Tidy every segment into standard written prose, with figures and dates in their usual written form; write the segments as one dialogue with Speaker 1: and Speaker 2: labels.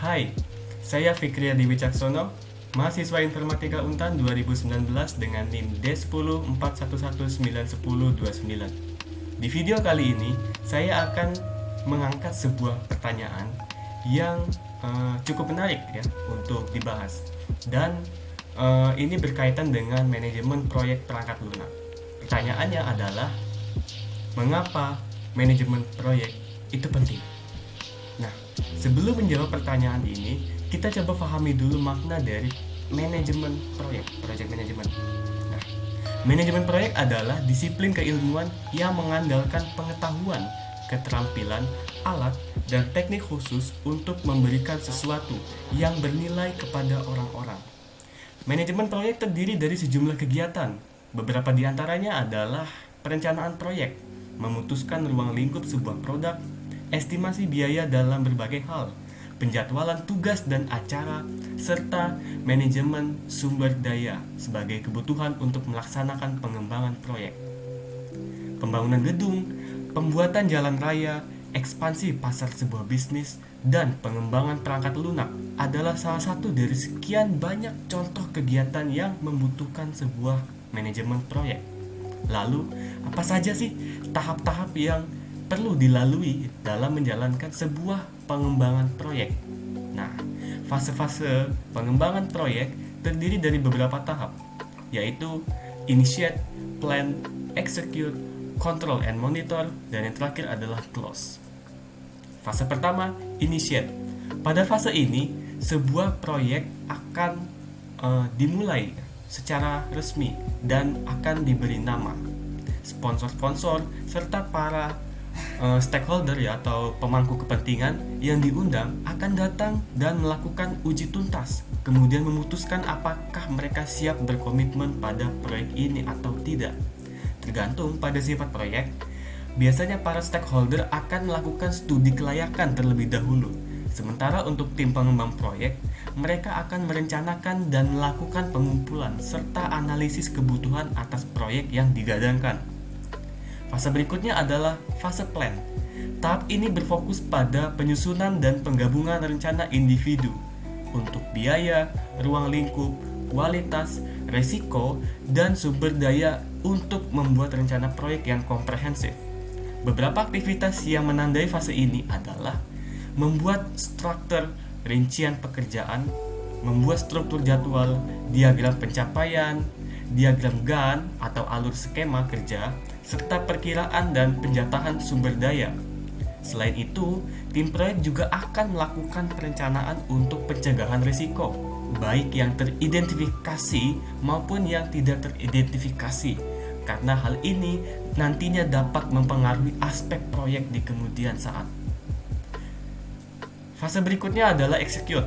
Speaker 1: Hai, saya Fikri Adi Wicaksono, mahasiswa Informatika Untan 2019 dengan NIM D1041191029. Di video kali ini, saya akan mengangkat sebuah pertanyaan yang cukup menarik ya untuk dibahas. Dan ini berkaitan dengan manajemen proyek perangkat lunak. Pertanyaannya adalah, mengapa manajemen proyek itu penting? Nah, sebelum menjawab pertanyaan ini, kita coba pahami dulu makna dari manajemen proyek, project management. Nah, manajemen proyek adalah disiplin keilmuan yang mengandalkan pengetahuan, keterampilan, alat, dan teknik khusus untuk memberikan sesuatu yang bernilai kepada orang-orang. Manajemen proyek terdiri dari sejumlah kegiatan. Beberapa di antaranya adalah perencanaan proyek, memutuskan ruang lingkup sebuah produk, estimasi biaya dalam berbagai hal, penjadwalan tugas dan acara, serta manajemen sumber daya sebagai kebutuhan untuk melaksanakan pengembangan proyek. Pembangunan gedung, pembuatan jalan raya, ekspansi pasar sebuah bisnis, dan pengembangan perangkat lunak adalah salah satu dari sekian banyak contoh kegiatan yang membutuhkan sebuah manajemen proyek. Lalu, apa saja sih tahap-tahap yang perlu dilalui dalam menjalankan sebuah pengembangan proyek? Nah, fase-fase pengembangan proyek terdiri dari beberapa tahap, yaitu initiate, plan, execute, control and monitor, dan yang terakhir adalah close. Fase pertama, initiate. Pada fase ini, sebuah proyek akan dimulai secara resmi dan akan diberi nama. Sponsor-sponsor serta para stakeholder ya atau pemangku kepentingan yang diundang akan datang dan melakukan uji tuntas, kemudian memutuskan apakah mereka siap berkomitmen pada proyek ini atau tidak. Tergantung pada sifat proyek, biasanya para stakeholder akan melakukan studi kelayakan terlebih dahulu. Sementara untuk tim pengembang proyek, mereka akan merencanakan dan melakukan pengumpulan serta analisis kebutuhan atas proyek yang digadangkan. Fase berikutnya adalah fase plan. Tahap ini berfokus pada penyusunan dan penggabungan rencana individu untuk biaya, ruang lingkup, kualitas, resiko, dan sumber daya untuk membuat rencana proyek yang komprehensif. Beberapa aktivitas yang menandai fase ini adalah membuat struktur rincian pekerjaan, membuat struktur jadwal, diagram pencapaian, diagram Gantt atau alur skema kerja, serta perkiraan dan penjatahan sumber daya. Selain itu, tim proyek juga akan melakukan perencanaan untuk pencegahan risiko, baik yang teridentifikasi maupun yang tidak teridentifikasi, karena hal ini nantinya dapat mempengaruhi aspek proyek di kemudian saat. Fase berikutnya adalah execute.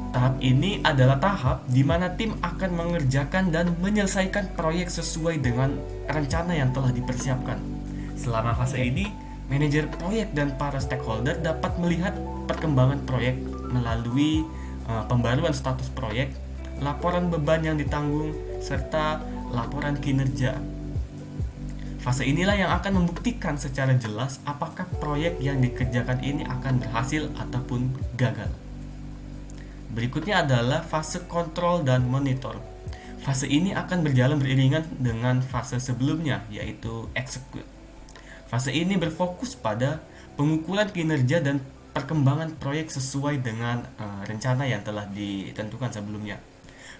Speaker 1: Tahap ini adalah tahap di mana tim akan mengerjakan dan menyelesaikan proyek sesuai dengan rencana yang telah dipersiapkan. Selama fase ini, manajer proyek dan para stakeholder dapat melihat perkembangan proyek melalui pembaruan status proyek, laporan beban yang ditanggung, serta laporan kinerja. Fase inilah yang akan membuktikan secara jelas apakah proyek yang dikerjakan ini akan berhasil ataupun gagal. Berikutnya adalah fase kontrol dan monitor. Fase ini akan berjalan beriringan dengan fase sebelumnya, yaitu execute. Fase ini berfokus pada pengukuran kinerja dan perkembangan proyek sesuai dengan rencana yang telah ditentukan sebelumnya.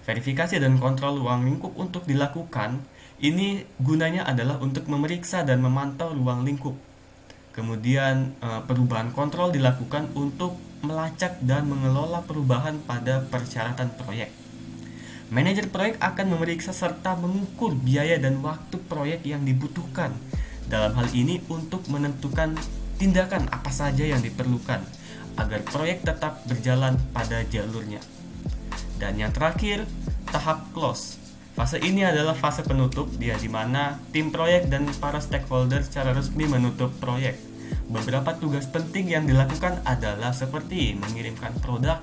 Speaker 1: Verifikasi dan kontrol ruang lingkup untuk dilakukan. Ini gunanya adalah untuk memeriksa dan memantau ruang lingkup. Kemudian perubahan kontrol dilakukan untuk melacak dan mengelola perubahan pada persyaratan proyek. Manajer proyek akan memeriksa serta mengukur biaya dan waktu proyek yang dibutuhkan. Dalam hal ini untuk menentukan tindakan apa saja yang diperlukan agar proyek tetap berjalan pada jalurnya. Dan yang terakhir, tahap close. Fase ini adalah fase penutup, di mana tim proyek dan para stakeholder secara resmi menutup proyek. Beberapa tugas penting yang dilakukan adalah seperti mengirimkan produk,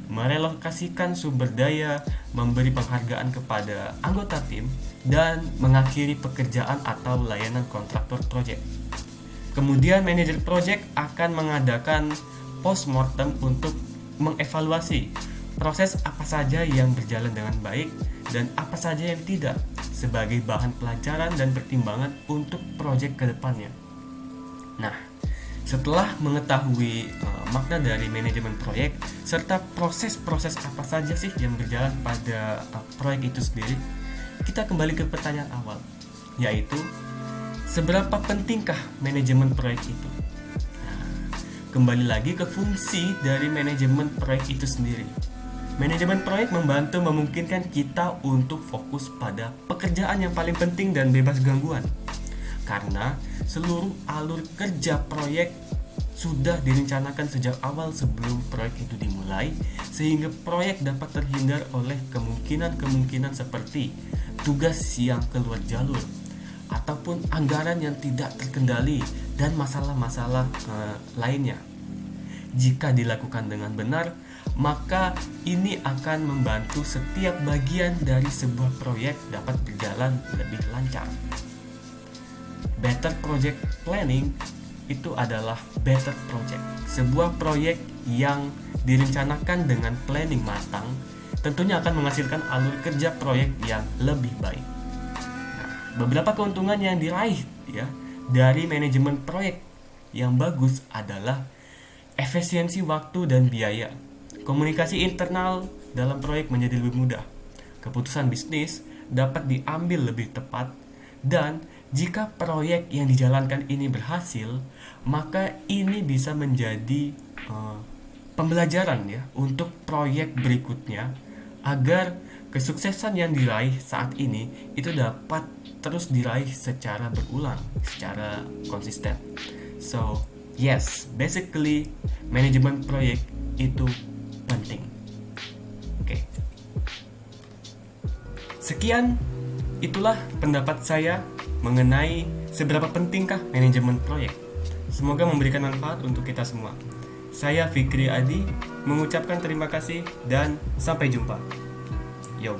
Speaker 1: merelokasikan sumber daya, memberi penghargaan kepada anggota tim, dan mengakhiri pekerjaan atau layanan kontraktor proyek. Kemudian manajer proyek akan mengadakan postmortem untuk mengevaluasi proses apa saja yang berjalan dengan baik dan apa saja yang tidak sebagai bahan pelajaran dan pertimbangan untuk proyek ke depannya. Nah, setelah mengetahui makna dari manajemen proyek serta proses-proses apa saja sih yang berjalan pada proyek itu sendiri, kita kembali ke pertanyaan awal, yaitu seberapa pentingkah manajemen proyek itu? Nah, kembali lagi ke fungsi dari manajemen proyek itu sendiri. Manajemen proyek membantu memungkinkan kita untuk fokus pada pekerjaan yang paling penting dan bebas gangguan. Karena seluruh alur kerja proyek sudah direncanakan sejak awal sebelum proyek itu dimulai, sehingga proyek dapat terhindar oleh kemungkinan-kemungkinan seperti tugas yang keluar jalur, ataupun anggaran yang tidak terkendali, dan masalah-masalah lainnya. Jika dilakukan dengan benar, maka ini akan membantu setiap bagian dari sebuah proyek dapat berjalan lebih lancar. Better project planning itu adalah better project. Sebuah proyek yang direncanakan dengan planning matang tentunya akan menghasilkan alur kerja proyek yang lebih baik. Nah, beberapa keuntungan yang diraih dari manajemen proyek yang bagus adalah efisiensi waktu dan biaya. Komunikasi internal dalam proyek menjadi lebih mudah. Keputusan bisnis dapat diambil lebih tepat, dan jika proyek yang dijalankan ini berhasil, maka ini bisa menjadi pembelajaran untuk proyek berikutnya, agar kesuksesan yang diraih saat ini itu dapat terus diraih secara berulang, secara konsisten. So, yes, basically manajemen proyek itu penting. Oke. Sekian, itulah pendapat saya mengenai seberapa pentingkah manajemen proyek. Semoga memberikan manfaat untuk kita semua. Saya Fikri Adi mengucapkan terima kasih dan sampai jumpa. Yo.